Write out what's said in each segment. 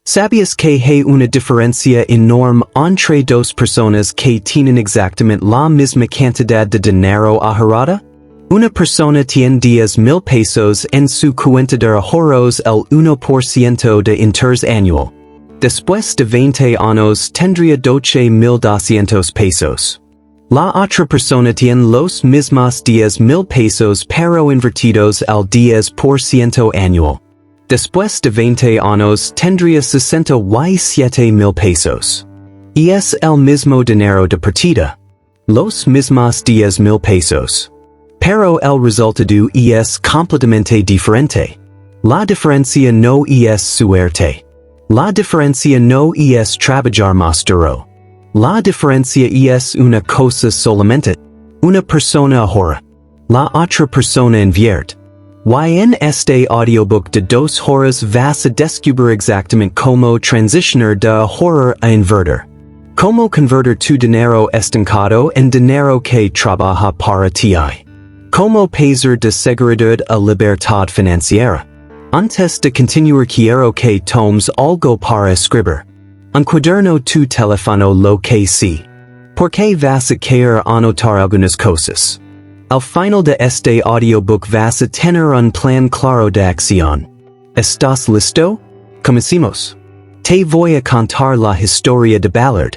¿Sabías que hay una diferencia enorme entre dos personas que tienen exactamente la misma cantidad de dinero ahorrada? Una persona tiene 10,000 pesos en su cuenta de ahorros, el 1% de interés anual. Después de 20 años tendría 12,200 pesos. La otra persona tiene los mismos 10,000 pesos pero invertidos al 10% anual. Después de 20 años tendría 67,000 pesos. Y es el mismo dinero de partida. Los mismos 10,000 pesos. Pero el resultado es completamente diferente. La diferencia no es suerte. La diferencia no es trabajar más duro. La diferencia es una cosa solamente. Una persona ahorra. La otra persona invierte. Y en este audiobook de 2 horas vas a descubrir exactamente cómo transicionar de ahorrar a invertir. Cómo convertir tu dinero estancado en dinero que trabaja para ti. Cómo pasar de seguridad a libertad financiera. Antes de continuar quiero que tomes algo para escribir. Un cuaderno tu teléfono lo que sí. Porque vas a querer anotar algunas cosas. Al final de este audiobook vas a tener un plan claro de acción. ¿Estás listo? Comencemos. Te voy a contar la historia de Ballard.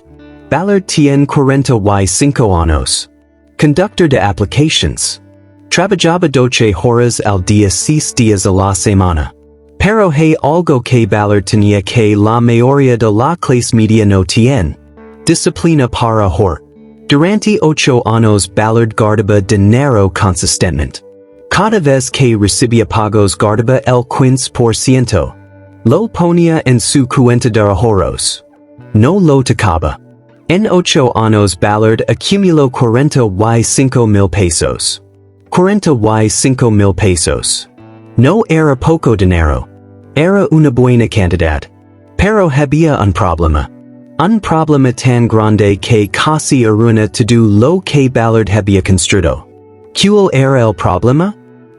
Ballard tiene 45 años. Conductor de aplications. Trabajaba 12 horas al día 6 días a la semana. Pero hay algo que Ballard tenía que la mayoría de la clase media no tiene. Disciplina para ahorrar. Durante 8 años Ballard guardaba dinero consistentemente. Cada vez que recibía pagos guardaba el 15%. Lo ponía en su cuenta de ahorros. No lo tocaba. En 8 años Ballard acumuló 45,000 pesos. 45,000 pesos. No era poco dinero. Era una buena cantidad. Pero había un problema. Un problema tan grande que casi arruina todo lo que Ballard había construido. ¿Cuál era el problema?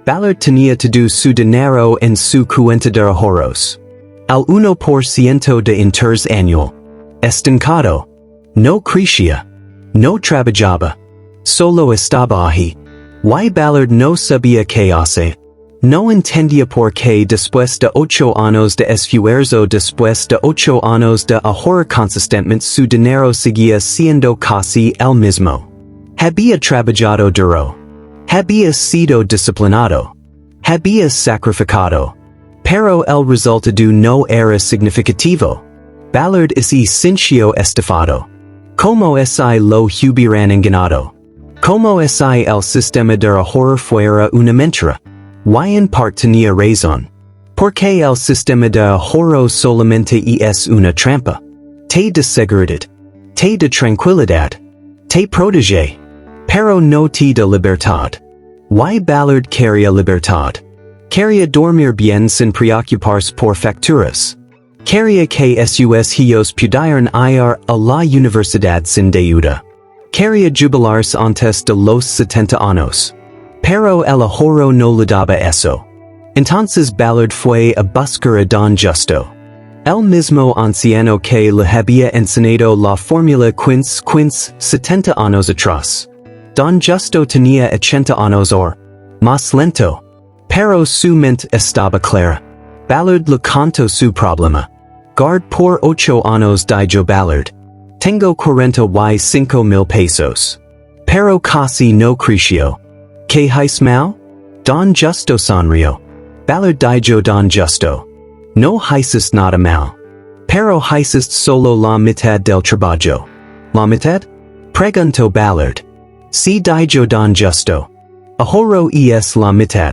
Ballard tenía todo su dinero en su cuenta de ahorros. Al 1% de interés anual. Estancado. No crecía. No trabajaba. Solo estaba ahí. Y Ballard no sabía qué hacer. No entendía por qué después de 8 años de esfuerzo, después de 8 años de ahorrar consistentemente su dinero seguía siendo casi el mismo. Había trabajado duro. Había sido disciplinado. Había sacrificado. Pero el resultado no era significativo. Ballard es sencillo estafado. ¿Cómo es lo hubieran engañado? ¿Cómo es el sistema de ahorrar fuera una mentira? Y en parte tenía razón. Porque el sistema de ahorro solamente es una trampa. Te da seguridad. Te da tranquilidad. Te protege. Pero no te da libertad. Y Ballard quería libertad. Quería dormir bien sin preocuparse por facturas. Quería que sus hijos pudieran ir a la universidad sin deuda. Quería jubilarse antes de los 70 años. Pero el ahorro no le daba eso. Entonces Ballard fue a buscar a Don Justo. El mismo anciano que le había enseñado la fórmula 70 años atrás. Don Justo tenía 80 años o más lento. Pero su mente estaba clara. Ballard le contó su problema. Guard por 8 años dijo Ballard. Tengo 45,000 pesos. Pero casi no creció. ¿Qué haces mal? Don Justo sonrió. Ballard dijo Don Justo. No haces nada mal. Pero haces solo la mitad del trabajo. ¿La mitad? Preguntó Ballard. Sí dijo Don Justo. Ahorro es la mitad.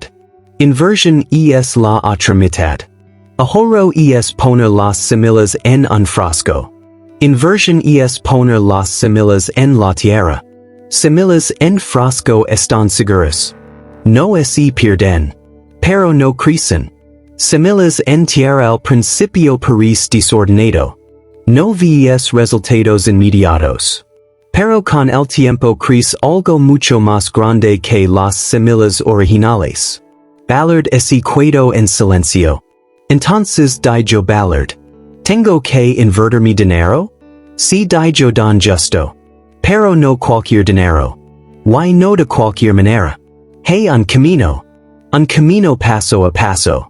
Inversión es la otra mitad. Ahorro es poner las semillas en un frasco. Inversión es poner las semillas en la tierra. Semillas en frasco están seguras. No se pierden. Pero no crecen. Semillas en tierra al principio parece desordenado. No ves resultados inmediatos. Pero con el tiempo crece algo mucho más grande que las semillas originales. Ballard se quedó en silencio. Entonces dijo Ballard. Tengo que invertir mi dinero? Si dijo don justo. Pero no cualquier dinero. Why no de cualquier manera? Hey un camino paso a paso.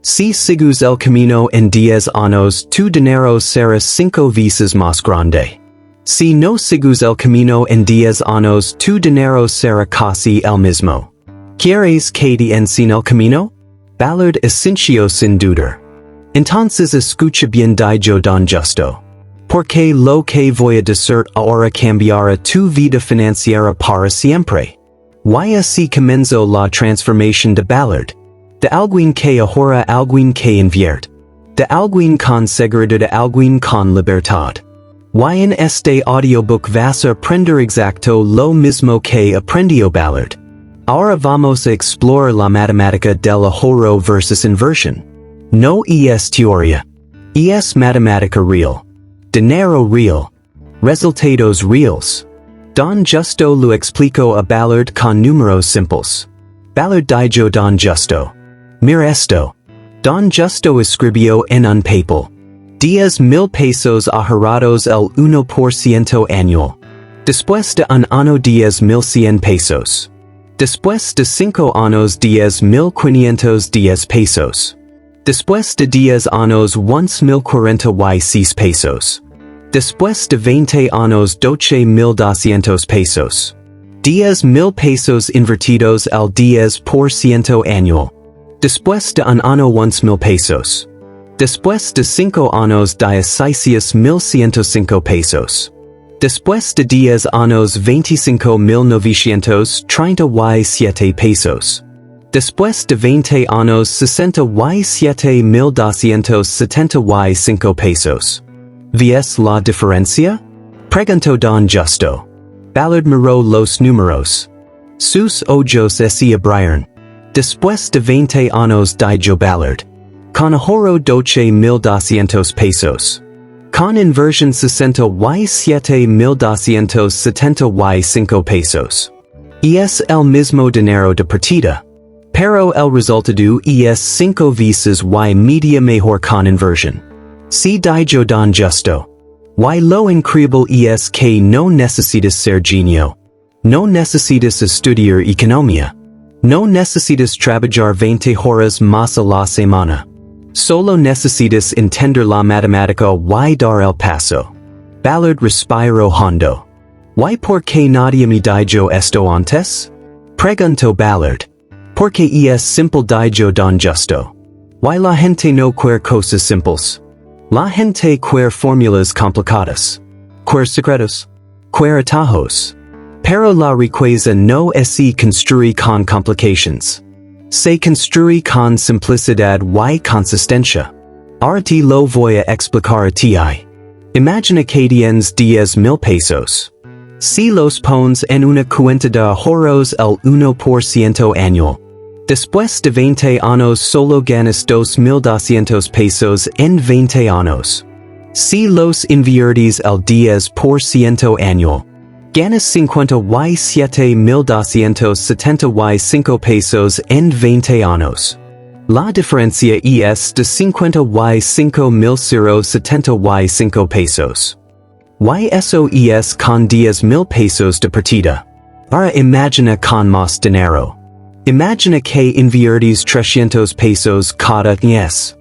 Si sigues el camino en 10 años tu dinero será 5 veces más grande. Si no sigues el camino en 10 años tu dinero será casi el mismo. ¿Quieres que te enseñe el camino? Ballard esencio sin dudar. Entonces escucha bien dijo don justo. Porque lo que voy a decir ahora cambiará tu vida financiera para siempre. Y así comenzó la transformación de Ballard. De alguien que ahorra a alguien que invierte. De alguien con seguridad de alguien con libertad. Y en este audiobook vas a aprender exacto lo mismo que aprendió Ballard. Ahora vamos a explorar la matemática del ahorro versus inversión. No es teoría. Es matemática real. Dinero real. Resultados reals. Don Justo lo explicó a Ballard con números simples. Ballard dijo don Justo. Mira esto. Don Justo escribió en un papel. 10,000 pesos ahorrados el 1% anual. Después de un año 10,100 pesos. Después de 5 años 10,510 pesos. Después de 10 años 11,046 pesos. Después de 20 años 12,200 pesos. 10,000 pesos invertidos al 10% anual. Después de un año 11,000 pesos. Después de 5 años 16,105 pesos. Después de 10 años 25,937 pesos. Después de 20 años 67,275 pesos. ¿Ves la diferencia? Preguntó don Justo. Ballard miró los números. Sus ojos se abrieron. Después de 20 años dijo Ballard. Con ahorro 12,200 pesos. Con inversión 67,275 pesos. Es el mismo dinero de partida. Pero el resultado es 5 veces y media mejor con inversión. Si dijo don Justo. Y lo increíble es que no necesitas ser genio. No necesitas estudiar economía. No necesitas trabajar 20 horas más a la semana. Solo necesitas entender la matemática y dar el paso. Ballard respiró hondo. ¿Y por qué nadie me dijo esto antes? Preguntó Ballard. Porque es simple dijo don Justo. ¿Y la gente no quiere cosas simples? La gente quiere fórmulas complicadas. Quiere secretos. Quiere atajos. Pero la riqueza no es construir con complications. Se construye con simplicidad y consistencia. Ahora te lo voy a explicar a ti. Imagina que tienes 10,000 pesos. Si los pones en una cuenta de ahorros el 1% anual. Después de 20 años solo ganas 2,200 pesos en 20 años. Si los inviertes el 10% anual. Ganas 57,275 pesos en 20 años. La diferencia es de 55,075 pesos. Y eso es con 10,000 pesos de partida. Ahora imagina con más dinero. Imagina que inviertes 300 pesos cada mes.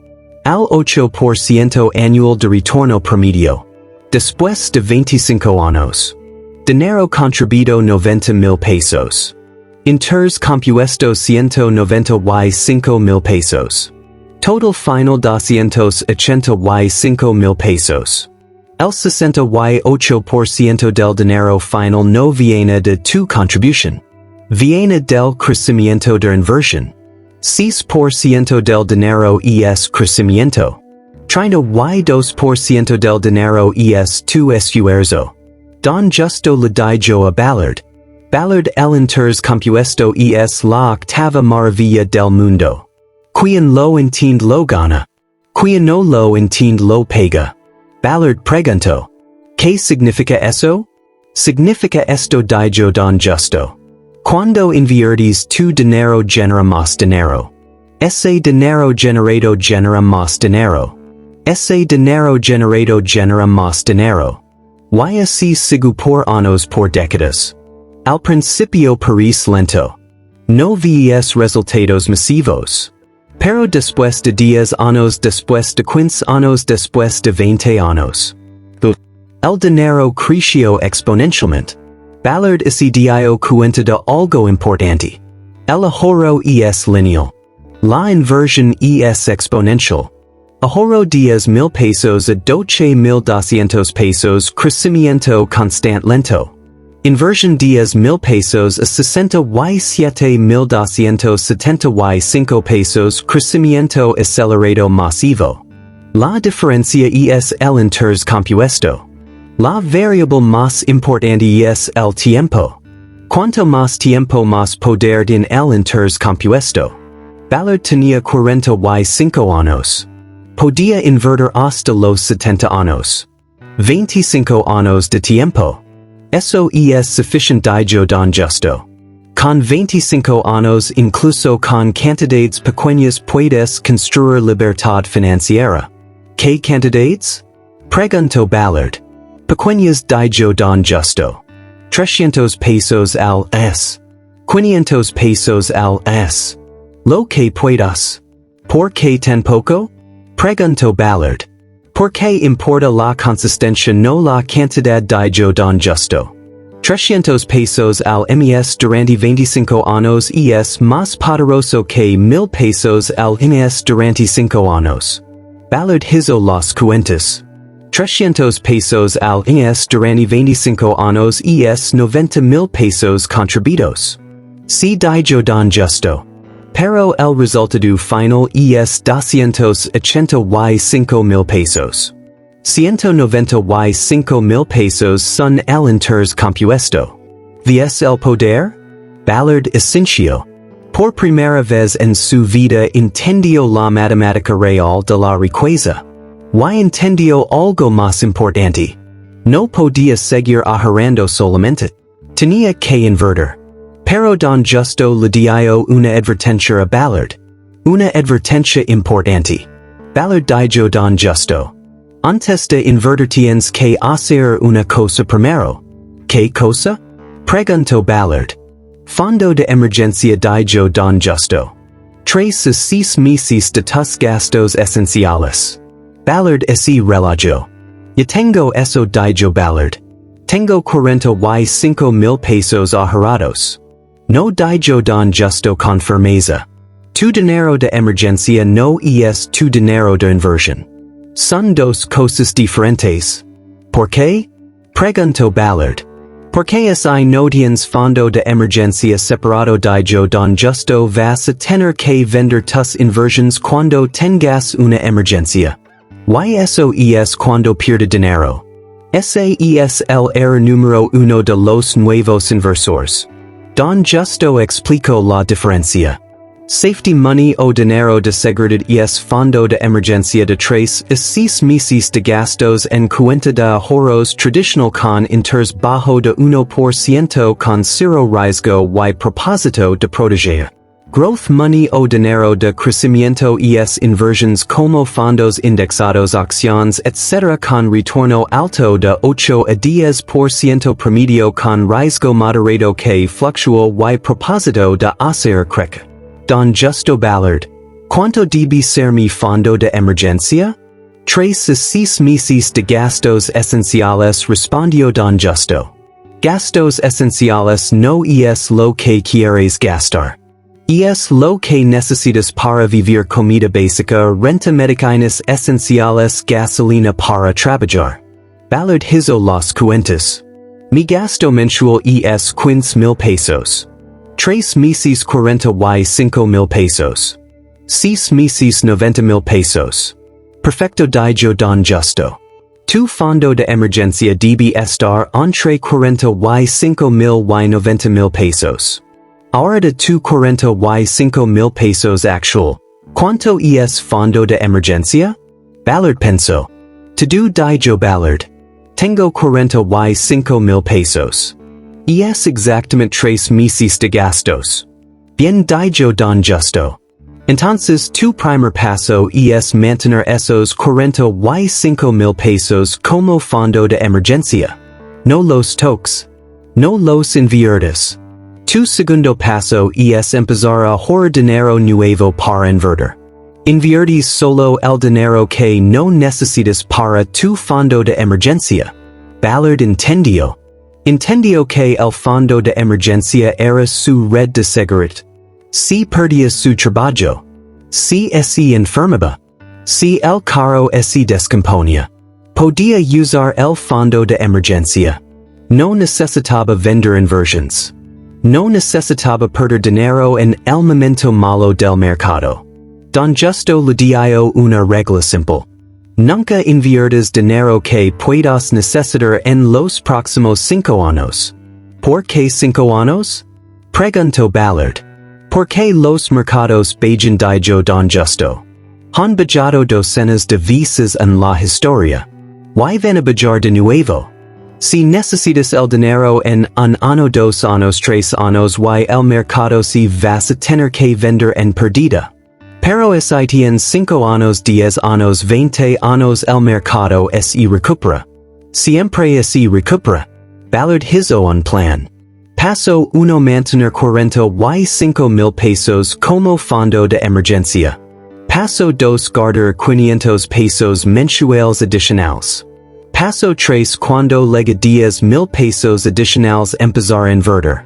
Al 8% anual de retorno promedio. Después de 25 años. Dinero contribuido 90,000 pesos. Interés compuesto 195,000 pesos. Total final 285,000 pesos. El 68% del dinero final no viene de tu contribución. Viene del crecimiento de inversión. 6% del dinero es crecimiento. 32% del dinero es tu esfuerzo. Don Justo le dijo a Ballard. Ballard el interés compuesto es la octava maravilla del mundo. Quien lo entiende lo gana. Quien no lo entiende lo pega. Ballard preguntó. ¿Qué significa eso? Significa esto dijo don Justo. Cuando inviertes tu dinero genera más dinero. Ese dinero generado genera más dinero. Ese dinero generado genera más dinero. Y así sigue por años por décadas. Al principio parece lento. No ves resultados masivos. Pero después de 10 años después de 15 años después de 20 años. El dinero creció exponencialmente. Ballard se dio cuenta de algo importante. El ahorro es lineal. La inversión es exponencial. Ahorro 10,000 pesos a 12,200 pesos, crecimiento constante lento. Inversión 10,000 pesos a 67,275 pesos, crecimiento acelerado masivo. La diferencia es el interés compuesto. La variable más importante es el tiempo. Cuanto más tiempo más poder en el interés compuesto. Ballard tenía 45 años. Podía invertir hasta los 70 años. 25 años de tiempo. Eso es suficiente don justo. Con 25 años incluso con cantidades pequeñas puedes construir libertad financiera. ¿Qué cantidades? Preguntó Ballard. Pequeñas don justo. 300 pesos al mes. 500 pesos al mes. Lo que puedas. ¿Por qué tan poco? Preguntó Ballard. ¿Por qué importa la consistencia no la cantidad don justo? 300 pesos al mes durante 25 años es más poderoso que 1,000 pesos al mes durante 5 años. Ballard hizo las cuentas. 300 pesos al mes durante 25 años es 90,000 pesos contribuidos. Si don justo. Pero el resultado final es 285,000 pesos. 195,000 pesos son el interés compuesto. ¿Ves el poder? Ballard esenció. Por primera vez en su vida entendió la matemática real de la riqueza. Y entendió algo más importante. No podía seguir ahorrando solamente. Tenía que invertir. Pero don justo le dio una advertencia a Ballard. Una advertencia importante. Ballard dijo don justo. Antes de invertir tienes que hacer una cosa primero. ¿Qué cosa? Preguntó Ballard. Fondo de emergencia dijo don justo. 3 a 6 meses de tus gastos esenciales. Ballard se relajó. Ya tengo eso dijo Ballard. Tengo 45,000 pesos ahorrados. No dijo don justo con firmeza. Tu dinero de emergencia no es tu dinero de inversión. Son dos cosas diferentes. ¿Por qué? Preguntó Ballard. Porque si no tienes fondo de emergencia separado dijo don justo vas a tener que vender tus inversiones cuando tengas una emergencia. Y eso es cuando pierde dinero. Ese es el error número 1 de los nuevos inversores. Don justo explicó la diferencia. Safety money o dinero de seguridad es fondo de emergencia de 3 a 6 meses de gastos en cuenta de ahorros tradicional con interés bajo de 1% con 0 riesgo y propósito de proteger. Growth money o dinero de crecimiento es inversiones como fondos indexados, acciones, etc. con retorno alto de 8 a 10% promedio con riesgo moderado que fluctúa y propósito de hacer crecer. Don justo Ballard. ¿Cuánto debe ser mi fondo de emergencia? 3 a 6 meses de gastos esenciales, respondió don justo. Gastos esenciales no es lo que quieres gastar. Es lo que necesitas para vivir: comida básica, renta, medicinas esenciales, gasolina para trabajar. Ballard hizo las cuentas. Mi gasto mensual es 15,000 pesos. 3 meses 45,000 pesos. 6 meses 90,000 pesos. Perfecto dijo don justo. Tu fondo de emergencia debe estar entre 45,000 y 90,000 pesos. Ahora de tu 45,000 pesos actual, ¿cuánto es fondo de emergencia? Ballard pensó. Todo dijo Ballard. Tengo 45,000 pesos. Es exactamente 3 meses de gastos. Bien dijo don justo. Entonces tu primer paso es mantener esos 45,000 pesos como fondo de emergencia. No los toques. No los inviertes. Tu segundo paso es empezar a ahorrar dinero nuevo para invertir. Inviertes solo el dinero que no necesitas para tu fondo de emergencia. Ballard entendió. Entendió que el fondo de emergencia era su red de seguridad. Si perdía su trabajo. Si se enfermaba. Si el carro se descomponía. Podía usar el fondo de emergencia. No necesitaba vender inversiones. No necesitaba perder dinero en el momento malo del mercado. Don Justo le dio una regla simple. Nunca inviertas dinero que puedas necesitar en los próximos 5 años. ¿Por qué 5 años? Preguntó Ballard. ¿Por qué los mercados bajan dijo Don Justo? Han bajado docenas de veces en la historia. ¿Why van a bajar de nuevo? Si necesitas el dinero en un año, 2 años, 3 años, y el mercado si vas a tener que vender en perdida. Pero si en 5 años, 10 años, 20 años el mercado se recupera. Siempre se recupera. Ballard hizo un plan. Paso 1 mantener 45,000 pesos como fondo de emergencia. Paso 2 guardar 500 pesos mensuales adicionales. Paso 3 cuando llegue 10,000 pesos adicionales empezar a invertir.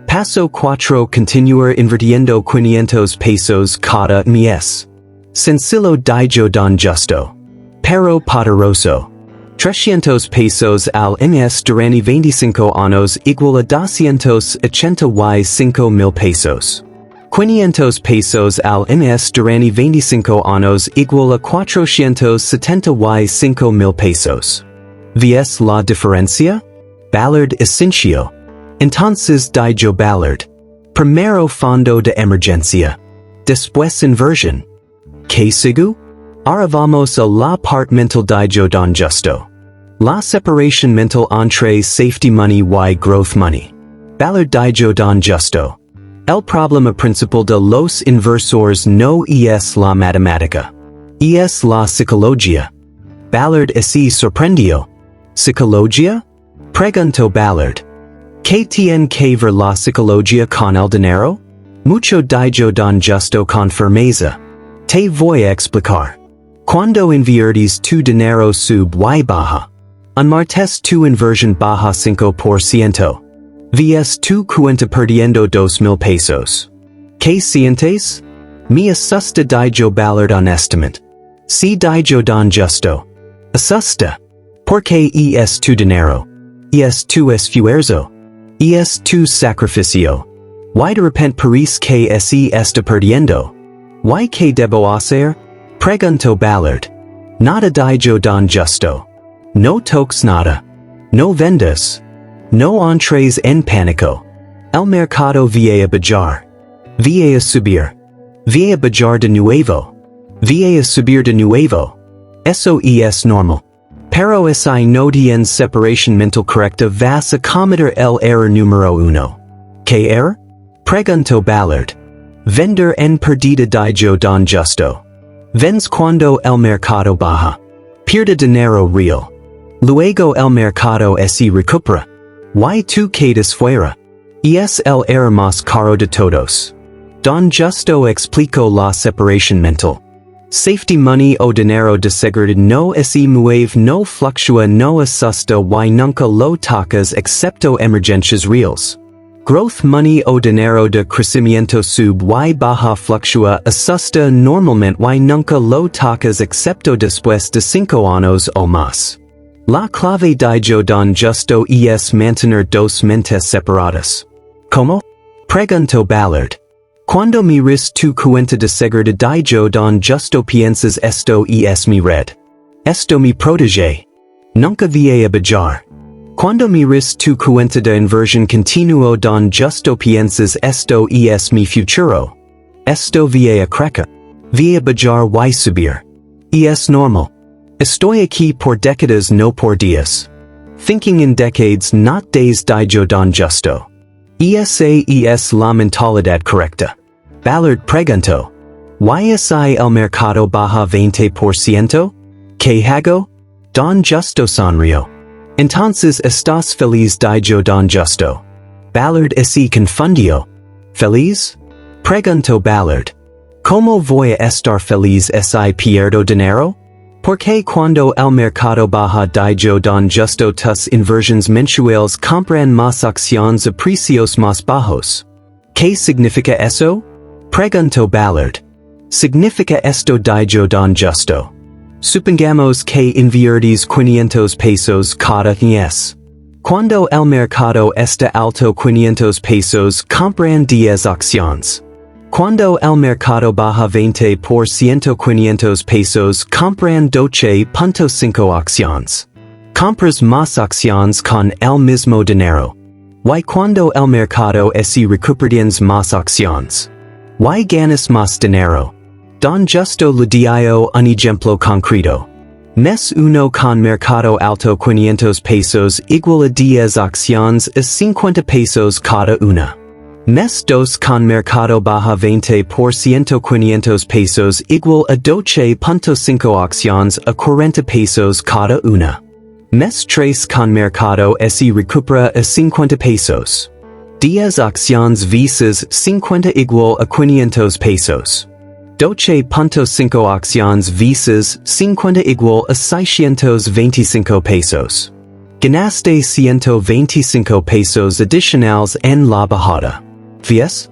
Paso 4 continuar invirtiendo 500 pesos cada mes. Sencillo dijo Don Justo. Pero poderoso. 300 pesos al mes durante 25 años igual a 285,000 pesos. 500 pesos al mes durante 25 años igual a 475,000 pesos. ¿Ves la diferencia? Ballard esencio. Entonces dijo Ballard. Primero fondo de emergencia. Después inversión. ¿Qué sigue? Ahora vamos a la parte mental dijo Don Justo. La separación mental entre safety money y growth money. Ballard dijo Don Justo. El problema principal de los inversores no es la matemática. Es la psicología. Ballard se sorprendió. ¿Psicología? Preguntó Ballard. ¿Qué tiene que ver la psicología con el dinero? Mucho dijo Don Justo con firmeza. Te voy a explicar. Cuando inviertes tu dinero sube y baja. Un martes tu inversión baja 5%. Ves tu cuenta perdiendo 2,000 pesos. ¿Qué sientes? Me asusta dijo Ballard honestamente. Sí dijo Don Justo. Asusta. Porque es tu dinero. Es tu esfuerzo. Es tu sacrificio. ¿Why de repente parece que se está perdiendo? ¿Why qué debo hacer? Preguntó Ballard. Nada dijo Don Justo. No toques nada. No vendas. No entres en pánico. El mercado va a bajar. Va a subir. Va a bajar de nuevo. Va a subir de nuevo. Eso es normal. Pero si no tienes separación mental correcta vas a cometer el error número 1. ¿Qué error? Preguntó Ballard. Vender en perdida dijo Don Justo. Vens cuando el mercado baja. Pierde dinero real. Luego el mercado se recupera. Y tú quedas fuera. Es el error más caro de todos. Don Justo explicó la separación mental. Safety money o dinero de seguridad no se mueve, no fluctúa, no asusta y nunca lo tocas excepto emergencias reales. Growth money o dinero de crecimiento sube y baja, fluctúa, asusta normalmente y nunca lo tocas excepto después de 5 años o más. La clave dijo Don Justo es mantener dos mentes separadas. ¿Cómo? Preguntó Ballard. Cuando miras tu cuenta de seguridad dijo Don Justo piensas esto es mi red. Esto me protege. Nunca va a bajar. Cuando miras tu cuenta de inversión continuo Don Justo piensas esto es mi futuro. Esto va a crecer. Va a bajar y subir. Es normal. Estoy aquí por décadas no por días. Thinking in decades not days dijo Don Justo. Esa es la mentalidad correcta. Ballard preguntó. YSI el mercado baja 20%? ¿Qué hago? Don Justo sonrió. Entonces estás feliz yo Don Justo. Ballard se confundió. ¿Feliz? Preguntó Ballard. ¿Cómo voy a estar feliz si pierdo dinero? Porque cuando el mercado baja yo Don Justo tus inversiones mensuales compran más acciones a precios más bajos. ¿Qué significa eso? Preguntó Ballard. Significa esto yo Don Justo. Supongamos que inviertes 500 pesos cada mes. Cuando el mercado está alto 500 pesos compran 10 acciones. Cuando el mercado baja 20% 500 pesos compran 12.5 acciones. Compras más acciones con el mismo dinero. Y cuando el mercado recuperas más acciones. Y ganas más dinero. Don Justo le dio un ejemplo concreto. Mes 1 con mercado alto 500 pesos igual a 10 acciones a 50 pesos cada una. Mes 2 con mercado baja 20% 500 pesos igual a 12.5 acciones a 40 pesos cada una. Mes 3 con mercado recupera a 50 pesos. 10 acciones veces 50 igual a 500 pesos. 12.5 acciones veces 50 igual a 625 pesos. Ganaste 125 pesos adicionales en la bajada. ¿Ves?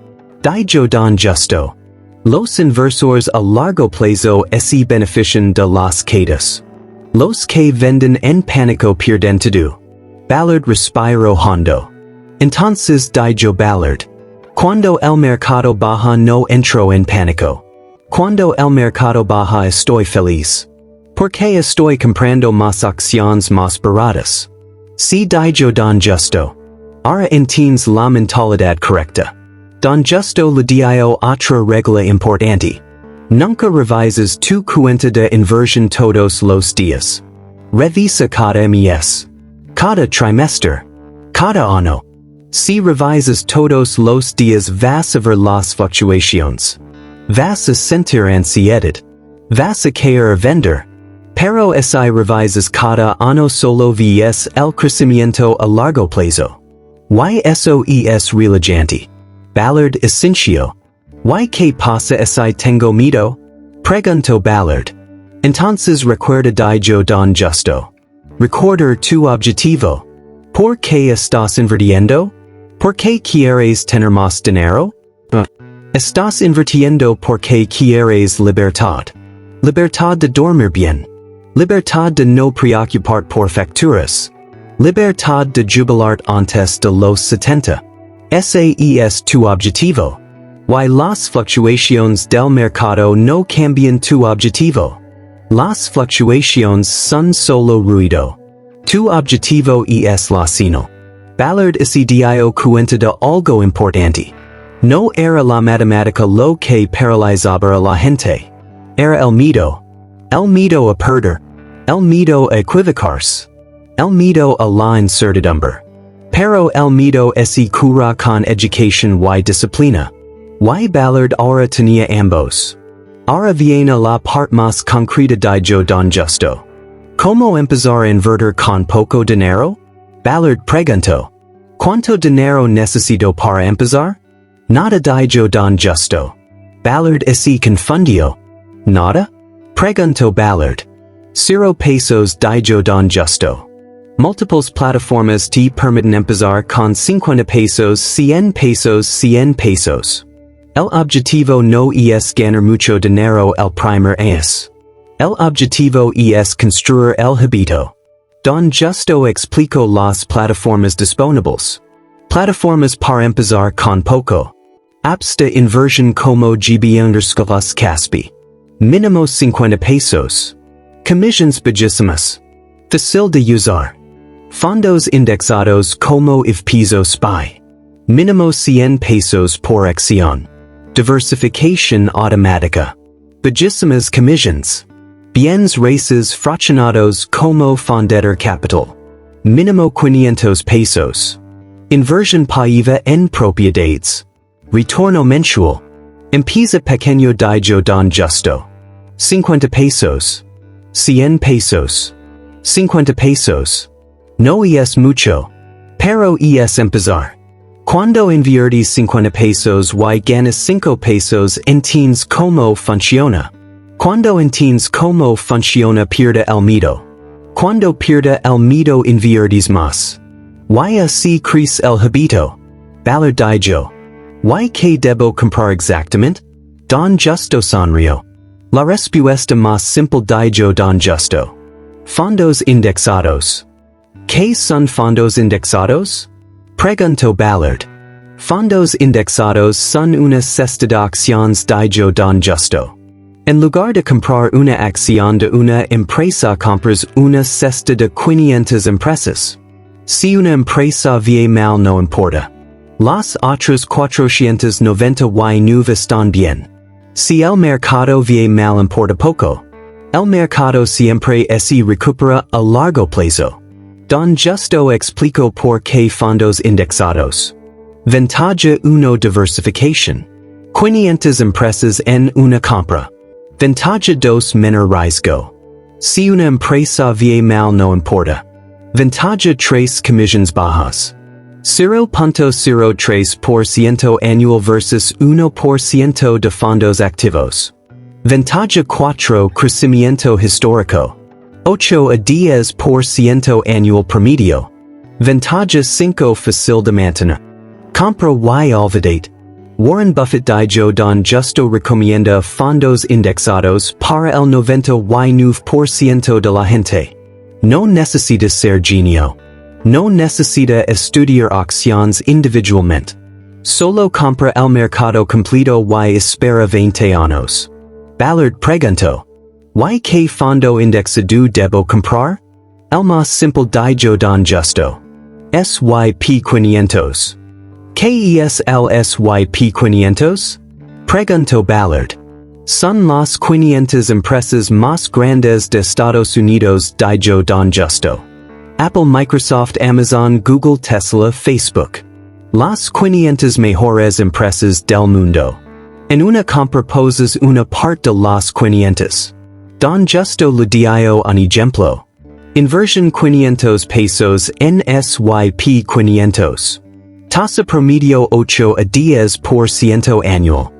Yo Don Justo. Los inversores a largo plazo se benefician de las caídas. Los que venden en pánico pierden todo. Ballard respiró hondo. Entonces yo Ballard. Cuando el mercado baja no entro en pánico. Cuando el mercado baja estoy feliz. Porque estoy comprando más acciones más baratas. Si yo Don Justo. Ahora entiendes la mentalidad correcta. Don Justo le dio otra regla importante. Nunca revises tu cuenta de inversión todos los días. Revisa cada mes. Cada trimestre. Cada año. Si revises todos los días vas a ver las fluctuaciones. Vas a sentir ansiedad. Vas a querer vender. Pero si revises cada año solo ves el crecimiento a largo plazo. Y eso es relajante. Ballard asintió. ¿Y qué pasa si tengo miedo? Preguntó Ballard. Entonces recuerda yo Don Justo. Recordar tu objetivo. ¿Por qué estás invirtiendo? ¿Por qué quieres tener más dinero? Estás invirtiendo porque quieres libertad. Libertad de dormir bien. Libertad de no preocupar por facturas. Libertad de jubilar antes de los 70. Ese es tu objetivo. Y las fluctuaciones del mercado no cambian tu objetivo. Las fluctuaciones son solo ruido. Tu objetivo es la señal. Ballard se dio cuenta de algo importante. No era la matemática lo que paralizaba a la gente. Era el miedo. El miedo a perder. El miedo a equivocarse. El miedo a la incertidumbre. Pero el miedo se cura con educación y disciplina. Y Ballard ahora tenía ambos. Ahora viene la parte más concreta de yo Don Justo. ¿Cómo empezar a invertir con poco dinero? Ballard preguntó. ¿Cuánto dinero necesito para empezar? Nada yo Don Justo. Ballard se confundió. ¿Nada? Preguntó Ballard. 0 pesos yo Don Justo. Múltiples plataformas te permiten empezar con 50 pesos, 100 pesos, 100 pesos. El objetivo no es ganar mucho dinero el primer es. El objetivo es construir el hábito. Don Justo explicó las plataformas disponibles. Plataformas para empezar con poco. Apps de inversión como GB_ Caspi. Mínimo 50 pesos. Comisiones bajísimas. Fácil de usar. Fondos indexados como if piso SPY. Mínimo 100 pesos por acción. Diversificación automática. Bajísimas comisiones. Bienes raíces fraccionados como fondetter capital. Mínimo 500 pesos. Inversión pasiva en propiedades. Retorno mensual. Empieza pequeño dajo don justo. 50 pesos. 100 pesos. 50 pesos. No es mucho. Pero es empezar. Cuando inviertes 50 pesos y ganas 5 pesos entiendes cómo funciona. Cuando entiendes cómo funciona pierde el miedo. Cuando pierde el miedo inviertes más. Y así crece el hábito. Valor dajo. ¿Y qué debo comprar exactamente? Don justo sonrió. La respuesta más simple dajo don justo. Fondos indexados. ¿Qué son fondos indexados? Preguntó Ballard. Fondos indexados son una cesta de acciones dajo don justo. En lugar de comprar una acción de una empresa compras una cesta de 500 empresas. Si una empresa va mal no importa. Las otras 499 están bien. Si el mercado va mal importa poco. El mercado siempre se recupera a largo plazo. Don Justo explicó por qué fondos indexados. Ventaja 1 diversificación. 500 empresas en una compra. Ventaja 2 menor riesgo. Si una empresa va mal no importa. Ventaja 3 comisiones bajas. 0.03% anual versus 1% de fondos activos. Ventaja 4 crecimiento histórico. 8 a 10% anual promedio. Ventaja 5 fácil de mantener. Compra y olvidate. Warren Buffett dajo don justo recomienda fondos indexados para el 99% de la gente. No necesita ser genio. No necesita estudiar acciones individualmente. Solo compra el mercado completo y espera 20 años. Ballard preguntó. ¿Y qué fondo indexado debo comprar? El más simple dajo don justo. SYP 500. ¿Qué es el SYP 500? Preguntó Ballard. Son las 500 empresas más grandes de Estados Unidos dajo don justo. Apple, Microsoft, Amazon, Google, Tesla, Facebook. Las 500 mejores empresas del mundo. En una compra poses una parte de las 500. Don Justo le dio un ejemplo. Inversión 500 pesos en SYP 500. Tasa promedio 8 a 10% anual.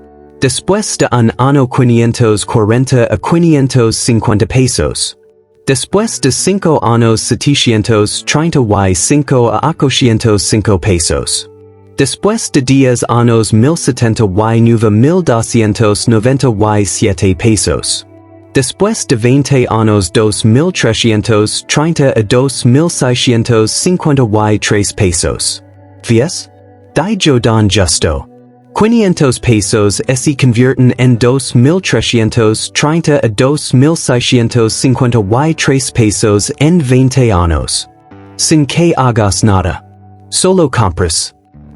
Después de un año 540 a 550 pesos. Después de 5 años 735 a 805 pesos. Después de 10 años 1070 y 9297 pesos. Después de 20 años 2330 a 2653 pesos. ¿Ves? Dajo don justo. 500 pesos se convierten en 2330 a 2653 pesos en 20 años. Sin que hagas nada. Solo compras.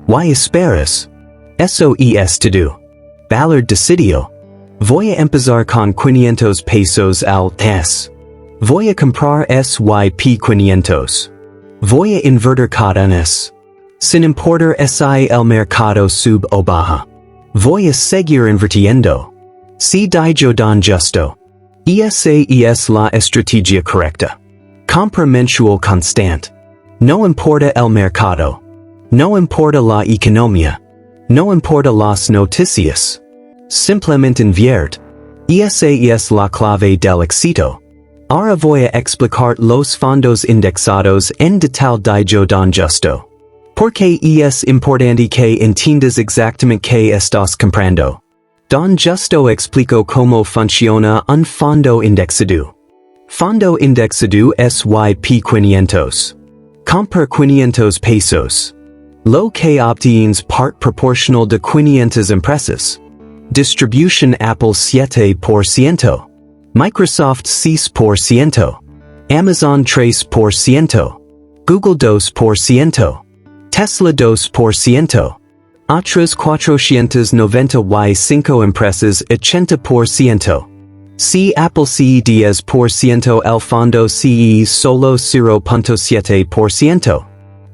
¿Y esperas? Eso es todo. Ballard decidió. Voy a empezar con 500 pesos al mes. Voy a comprar SYP 500. Voy a invertir cada mes. Sin importar si el mercado sube o baja. Voy a seguir invirtiendo. Si dajo don justo. Esa es la estrategia correcta. Compra mensual constante. No importa el mercado. No importa la economía. No importa las noticias. Simplemente invierte. Esa es la clave del éxito. Ahora voy a explicar los fondos indexados en detalle dajo don justo. Porque es importante que entiendas exactamente qué estás comprando. Don Justo explicó cómo funciona un fondo indexado. Fondo indexado SYP 500. Compra 500 pesos. Lo que obtienes part proporcional de 500 empresas. Distribution Apple 7%. Microsoft 6%. Amazon 3%. Google 2%. Tesla 2%. Otras 495 empresas 80%. Si Apple CE 10%, el fondo CE solo 0.7%.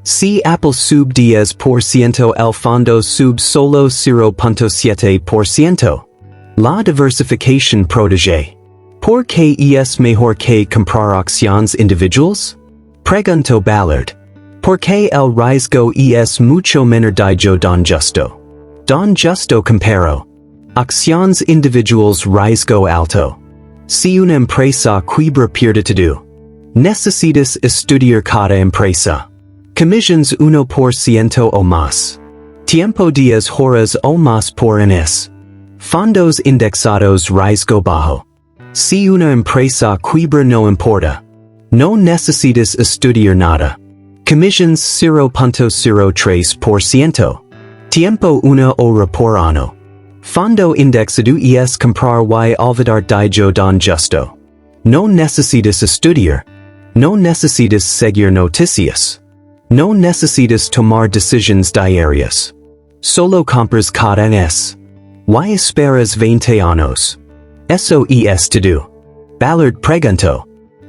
Si Apple sub 10% el fondo sub solo 0.7%. La diversificación protege. ¿Por qué es mejor que comprar acciones individuals? Preguntó Ballard. Porque el riesgo es mucho menor dijo Don Justo. Don Justo comparó. Acciones individuals riesgo alto. Si una empresa quiebra pierde todo. Necesitas estudiar cada empresa. Comisiones 1% o más. Tiempo 10 horas o más por mes. Fondos indexados riesgo bajo. Si una empresa quiebra no importa. No necesitas estudiar nada. Comisiones 0.03%. Tiempo 1 hora por año. Fondo indexado es comprar y olvidar dijo Don Justo. No necesitas estudiar. No necesitas seguir noticias. No necesitas tomar decisiones diarias. Solo compras cada mes. Y esperas 20 años. Eso es todo. Ballard preguntó.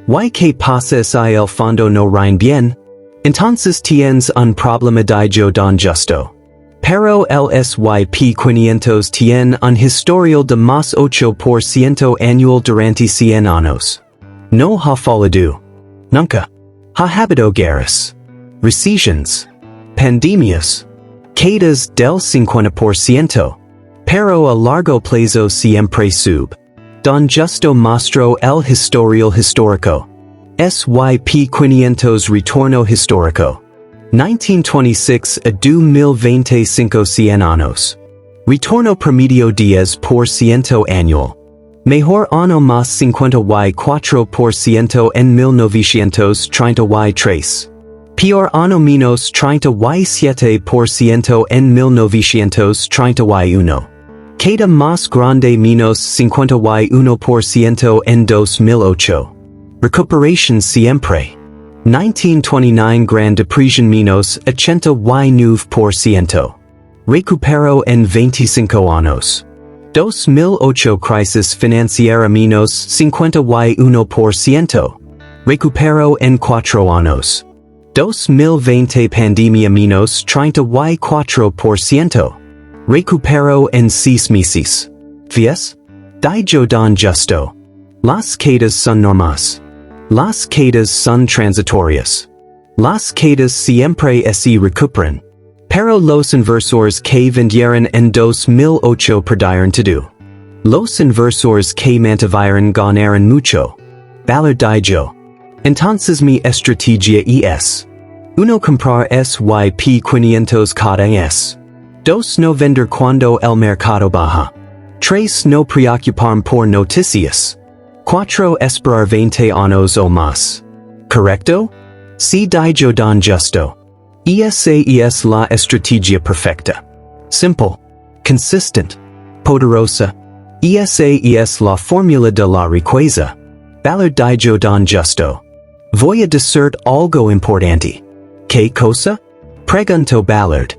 ¿Y qué pasa si el fondo no rinde bien? Entonces tienes un problema dijo Don Justo. Pero el SYP 500 tiene un historial de más 8% anual durante 100 años. No ha fallado. Nunca. Ha habido guerras. Recesiones. Pandemias. Caídas del 50%. Pero a largo plazo siempre sube. Don Justo mostró el historial histórico. SYP 500 retorno histórico. 1926 a 2025 100 años. Retorno promedio 10% anual. Mejor año más 50% en 1933. Peor año menos 37% en 1931. Queda más grande menos 51% en 2008. Recuperación siempre. 1929 Gran Depresión menos 89%. Recupero en 25 años. 2008 Crisis Financiera menos 51%. Recupero en 4 años. 2020 Pandemia menos 34%. Recupero en 6 meses. ¿Ves? Dijo Don Justo. Las caídas son normas. Las caídas son transitorias. Las caídas siempre se recuperan. Pero los inversores que vendieron en 2008 perdieron todo. Los inversores que mantuvieron ganaron mucho. Ballard dijo. Entonces mi estrategia es. 1. Comprar SYP 500 cada mes. 2. No vender cuando el mercado baja. 3. No preocuparme por noticias. 4. Esperar 20 años o más. ¿Correcto? Si dijo Don Justo. Esa es la estrategia perfecta. Simple. Consistent. Poderosa. Esa es la fórmula de la riqueza. Ballard dijo Don Justo. Voy a decir algo importante. ¿Qué cosa? Preguntó Ballard.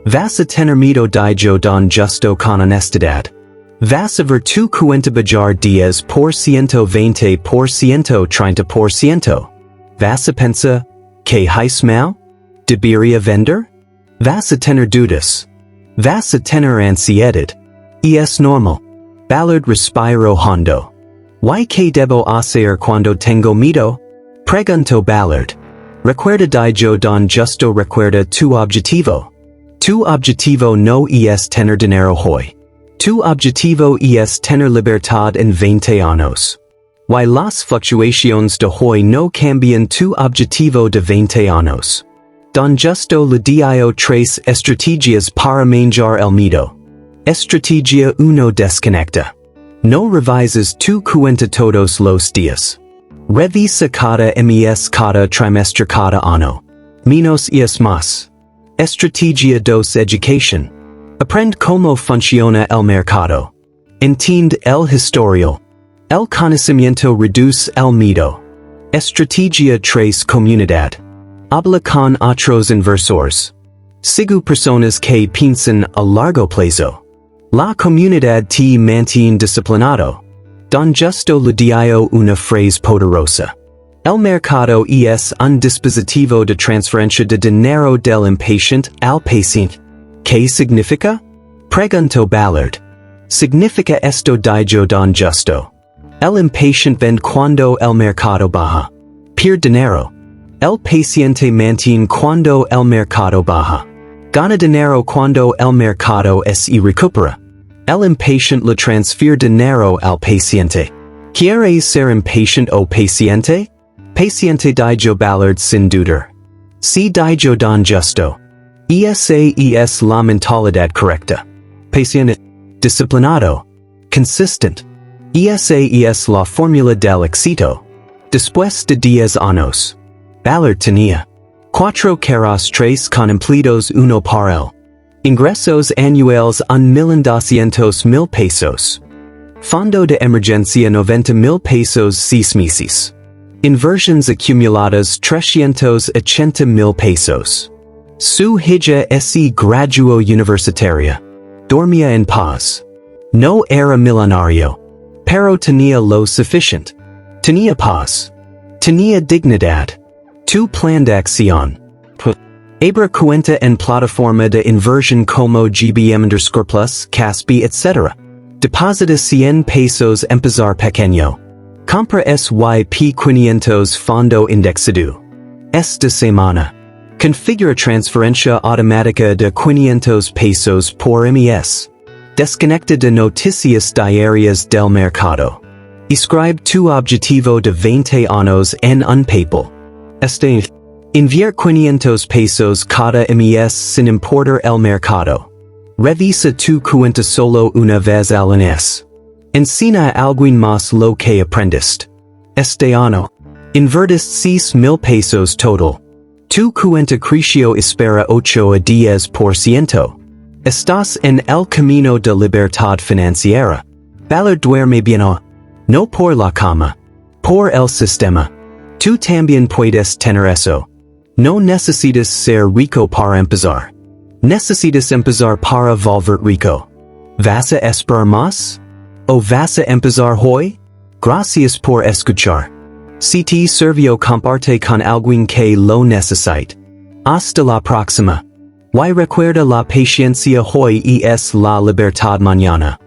Vas a tener miedo dijo Don Justo con honestidad. Vas a ver tu cuenta bajar 10%, 20%, 30%. Vas a pensar, ¿qué hice mal? ¿Debería vender? Vas a tener dudas. Vas a tener ansiedad. Y es normal. Ballard respiró hondo. ¿Y qué debo hacer cuando tengo miedo? Preguntó Ballard. Recuerda dijo Don Justo, recuerda tu objetivo. Tu objetivo no es tener dinero hoy. Tu objetivo es tener libertad en 20 años. Y las fluctuaciones de hoy no cambian tu objetivo de 20 años. Don Justo le dio 3 estrategias para manejar el miedo. Estrategia 1. Desconecta. No revises tu cuenta todos los días. Revisa cada mes, cada trimestre, cada año. Menos es más. Estrategia 2. Education. Aprende cómo funciona el mercado. Entiende el historial. El conocimiento reduce el miedo. Estrategia 3. Comunidad. Habla con otros inversores. Sigue personas que piensan a largo plazo. La comunidad te mantiene disciplinado. Don Justo le dio una frase poderosa. El mercado es un dispositivo de transferencia de dinero del impaciente al paciente. ¿Qué significa? Preguntó Ballard. Significa esto dijo don Justo. El impaciente vende cuando el mercado baja. Pierde dinero. El paciente mantiene cuando el mercado baja. Gana dinero cuando el mercado es y recupera. El impaciente le transfiere dinero al paciente. ¿Quieres ser impaciente o paciente? Paciente dijo Ballard sin dudar. Sí dijo don Justo. Esa es la mentalidad correcta. Paciente. Disciplinado. Consistent. Esa es la fórmula del éxito. Después de 10 años. Ballard tenía 4 caras 3 con empleados 1 para él. Ingresos anuales 1.200.000 pesos. Fondo de emergencia 90.000 pesos 6 meses. Inversiones acumuladas 380.000 pesos. Su hija es graduó universitaria. Dormía en paz. No era millonario. Pero tenía lo suficiente. Tenía paz. Tenía dignidad. Tu plan de acción. Abra cuenta en plataforma de inversión como GBM_Plus, Caspi, etc. Deposita 100 pesos empezar pequeño. Compra SYP 500 fondo indexado. Esta semana. Configura transferencia automática de 500 pesos por mes. Desconecta de noticias diarias del mercado. Escribe tu objetivo de 20 años en un papel. Este. Invierte 500 pesos cada mes sin importar el mercado. Revisa tu cuenta solo una vez al mes. Enseña a alguien más lo que aprendiste. Este año. Invertiste 6.000 pesos total. Tu cuenta creció espera 8 a 10%. Estás en el camino de libertad financiera. Ballard duerme bien o. No por la cama. Por el sistema. Tú también puedes tener eso. No necesitas ser rico para empezar. Necesitas empezar para volver rico. ¿Vas a esperar más? ¿O vas a empezar hoy? Gracias por escuchar. Si te sirvió, comparte con alguien que lo necesite. Hasta la próxima. Y recuerda, la paciencia hoy es la libertad mañana.